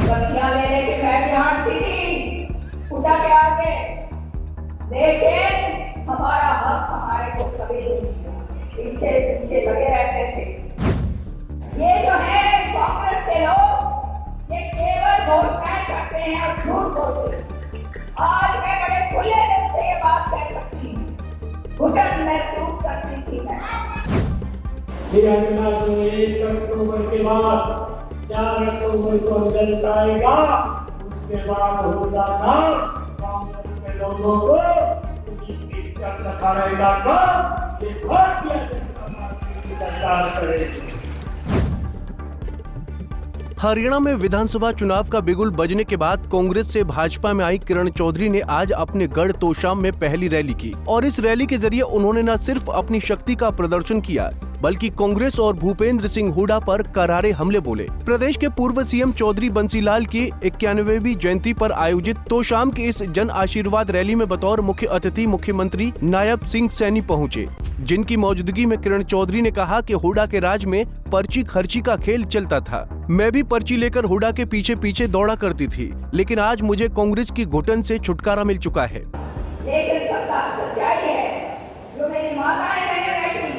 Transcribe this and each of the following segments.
पर्चियां ले लेके मैं भी हारती थी हुड्डा के आगे, लेकिन हमारा हक हमारे को कभी नहीं मिला। पीछे पीछे लगे रहते थे। ये जो है कांग्रेस के लोग, ये केवल घोषणाएं करते हैं और झूठ बोलते हैं। आज मैं बड़े खुले दिल से ये बात कह सकती हूँ, घुटन महसूस करती थी मैं। फिर अगला जो 1 अक्टूबर के बाद 4 अक्टूबर को रिजल्ट आएगा, उसके बाद हुड्डा साहब कांग्रेस के लोगों को पिक्चर दिखाएगा कब ये भारतीय जनता पार्टी की सरकार करेगी। हरियाणा में विधानसभा चुनाव का बिगुल बजने के बाद कांग्रेस से भाजपा में आई किरण चौधरी ने आज अपने गढ़ तोशाम में पहली रैली की और इस रैली के जरिए उन्होंने न सिर्फ अपनी शक्ति का प्रदर्शन किया बल्कि कांग्रेस और भूपेंद्र सिंह हुड्डा पर करारे हमले बोले। प्रदेश के पूर्व सीएम चौधरी बंसीलाल की 91वीं जयंती पर आयोजित तोशाम की इस जन आशीर्वाद रैली में बतौर मुख्य अतिथि मुख्यमंत्री नायब सिंह सैनी पहुंचे, जिनकी मौजूदगी में किरण चौधरी ने कहा कि हुड्डा के राज में पर्ची खर्ची का खेल चलता था। मैं भी पर्ची लेकर हुड्डा के पीछे पीछे दौड़ा करती थी, लेकिन आज मुझे कांग्रेस की घुटन से छुटकारा मिल चुका है। लेकिन सच्चाई है, जो मेरी माताएं बहनें बैठी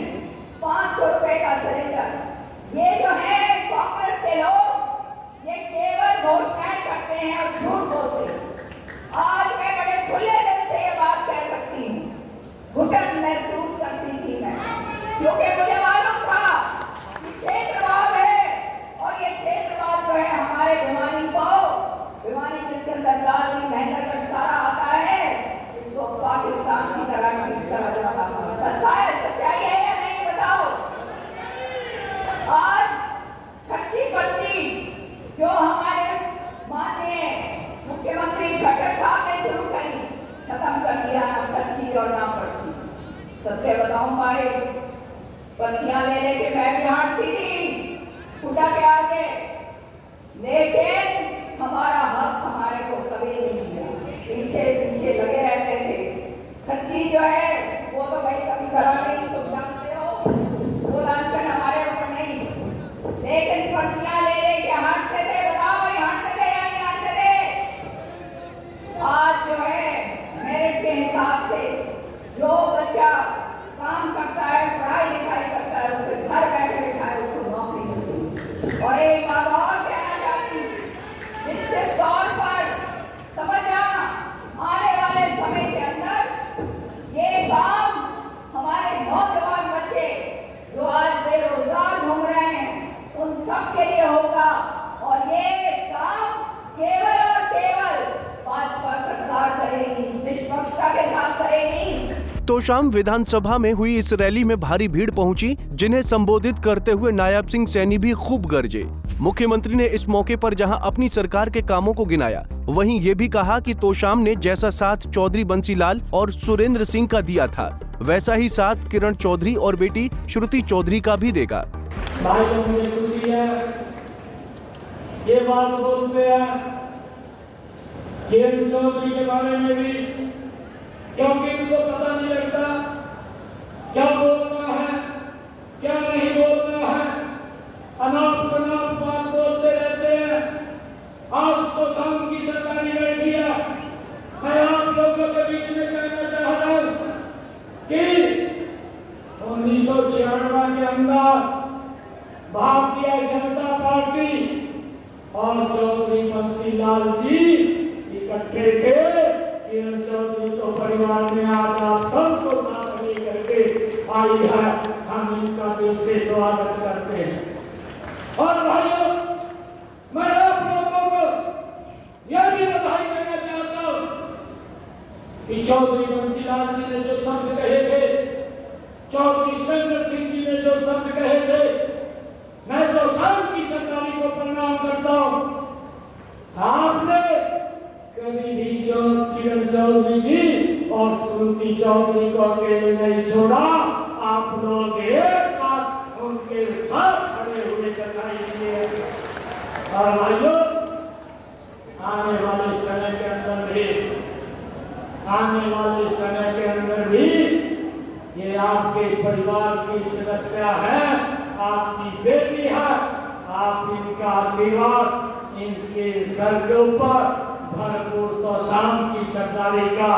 500 रुपए का सिलेंडर, ये जो है कांग्रेस के लोग, ये केवल घोषणाएं करते हैं और झूठ बोलते हैं। आज मैं बड़े खुले दिल से ये बात कह सकती हूँ, घुटन महसूस करती थी मैं, क्योंकि मुझे मालूम था कि क्षेत्रवाद है और ये क्षेत्रवाद जो है हमारे भिवानी जिसके अंदर दादरी महेंद्रगढ़ सारा आता है, इसको पाकिस्तान की तरह ट्रीट करा जाता है। सच्चाई है या नहीं बताओ? आज खर्ची पर्ची जो हमारे माननीय मुख्यमंत्री खट्टर साहब ने शुरू करी, खत्म कर दिया ना खर्ची और ना पर्ची। सत्य बताऊं भाई, पर्चियां ले लेके मैं भी हारती थी हुड्डा के आगे, लेकिन हमारा हक हमारे को कभी नहीं मिला। पीछे पीछे लगे रहते थे। खर्ची जो है वो तो भाई कभी करा नहीं, तुम जानते हो, वो लांछन हमारे ऊपर नहीं, लेकिन पर्चियां ले लेके हारते थे। बताओ भाई, हारते थे या नहीं हारते थे? आज जो है मेरिट के हिसाब से जो बच्चा काम करता है, पढ़ाई लिखाई करता है, उसके घर बैठे बैठाए उसको नौकरी मिलती। और एक बात और कहना चाहती हूँ, निश्चित तौर पर समझना, आने वाले समय के अंदर ये काम हमारे नौजवान बच्चे जो आज बेरोजगार घूम रहे हैं, उन सब के लिए होगा। और ये काम केवल और केवल भाजपा सरकार करेगी, निष्पक्षता के साथ करेगी। तोशाम विधानसभा में हुई इस रैली में भारी भीड़ पहुंची, जिन्हें संबोधित करते हुए नायब सिंह सैनी भी खूब गरजे। मुख्यमंत्री ने इस मौके पर जहां अपनी सरकार के कामों को गिनाया, वहीं ये भी कहा कि तोशाम ने जैसा साथ चौधरी बंसीलाल और सुरेंद्र सिंह का दिया था, वैसा ही साथ किरण चौधरी और बेटी श्रुति चौधरी का भी देगा। भाइयों, मुझे खुशी है ये बात बोलते हैं किरण चौधरी के बारे में भी, क्योंकि उनको पता नहीं लगता क्या बोलना है क्या नहीं बोलना है, अनाप शनाप बात बोलते रहते हैं। आज तो शाम की सरकारी बैठी है, मैं आप लोगों के बीच में कहना चाह रहा हूं कि 1996 के अंदर भारतीय जनता पार्टी और चौधरी बंसीलाल जी इकट्ठे थे। किरण चौधरी तो परिवार में आज आप सबको साथ लेकर के आई है, हम इनका दिल से स्वागत करते हैं। और भाइयों, मैं आप लोगों को यह भी बधाई देना चाहता हूं कि चौधरी बंसीलाल जी ने जो शब्द कहे थे, चौधरी सुरेंद्र सिंह जी ने जो शब्द कहे थे, मैं तो की सरकारी को प्रणाम करता हूं। आपने कभी भी किरण चौधरी जी और श्रुति चौधरी को अकेले नहीं छोड़ा, आप लोग एक साथ उनके साथ खड़े हुए दिखाई दिए। और भाइयों, आने वाले समय के अंदर भी ये आपके परिवार की सदस्य है, आपकी बेटी है, आप इनका आशीर्वाद इनके सर के ऊपर भरपूर तोशाम की सरदारी का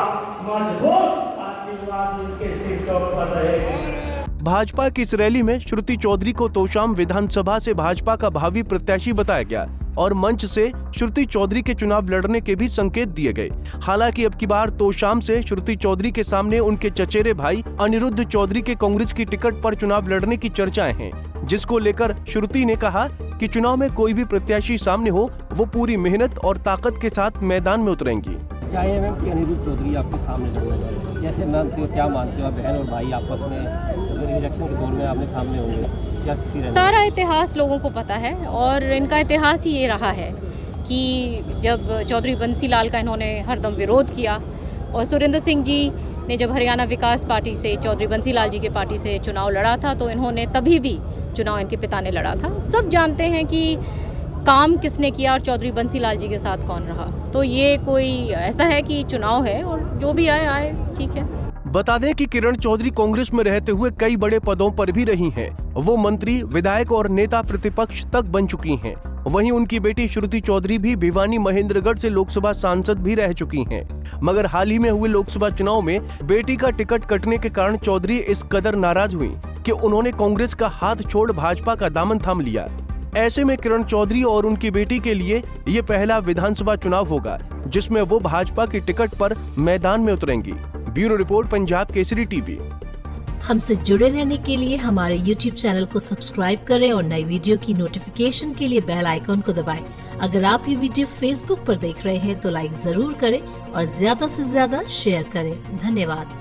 मजबूत आशीर्वाद इनके सिर के ऊपर रहेगा। भाजपा की इस रैली में श्रुति चौधरी को तोशाम विधानसभा से भाजपा का भावी प्रत्याशी बताया गया और मंच से श्रुति चौधरी के चुनाव लड़ने के भी संकेत दिए गए। हालांकि अब की बार तोशाम से श्रुति चौधरी के सामने उनके चचेरे भाई अनिरुद्ध चौधरी के कांग्रेस की टिकट पर चुनाव लड़ने की चर्चाएं हैं, जिसको लेकर श्रुति ने कहा कि चुनाव में कोई भी प्रत्याशी सामने हो वो पूरी मेहनत और ताकत के साथ मैदान में उतरेंगी। चाहे मैम कि अनिरुद्ध चौधरी आपके सामने लड़ने वाले, जैसे मानते हो, क्या मानते हो आप बहन और भाई आपस में अगर इलेक्शन के दौर में आपने सामने होंगे, क्या स्थिति रहेगी? सारा इतिहास लोगों को पता है और इनका इतिहास ही ये रहा है कि जब चौधरी बंसी लाल का इन्होंने हरदम विरोध किया और सुरेंद्र सिंह जी ने जब हरियाणा विकास पार्टी से चौधरी बंसी लाल जी के पार्टी से चुनाव लड़ा था तो इन्होंने तभी भी चुनाव इनके पिता ने लड़ा था। सब जानते हैं कि काम किसने किया और चौधरी बंसी लाल जी के साथ कौन रहा। तो ये कोई ऐसा है कि चुनाव है और जो भी आए आए, ठीक है। बता दें कि किरण चौधरी कांग्रेस में रहते हुए कई बड़े पदों पर भी रही हैं। वो मंत्री, विधायक और नेता प्रतिपक्ष तक बन चुकी हैं। वहीं उनकी बेटी श्रुति चौधरी भी भिवानी महेंद्रगढ़ से लोकसभा सांसद भी रह चुकी हैं। मगर हाल ही में हुए लोकसभा चुनाव में बेटी का टिकट कटने के कारण चौधरी इस कदर नाराज हुई कि उन्होंने कांग्रेस का हाथ छोड़ भाजपा का दामन थाम लिया। ऐसे में किरण चौधरी और उनकी बेटी के लिए ये पहला विधानसभा चुनाव होगा जिसमें वो भाजपा की टिकट पर मैदान में उतरेंगी। Bureau report, Punjab Kesari TV. हमसे जुड़े रहने के लिए हमारे YouTube चैनल को सब्सक्राइब करें और नई वीडियो की नोटिफिकेशन के लिए बेल आइकॉन को दबाएं। अगर आप ये वीडियो Facebook पर देख रहे हैं तो लाइक जरूर करें और ज्यादा से ज्यादा शेयर करें। धन्यवाद।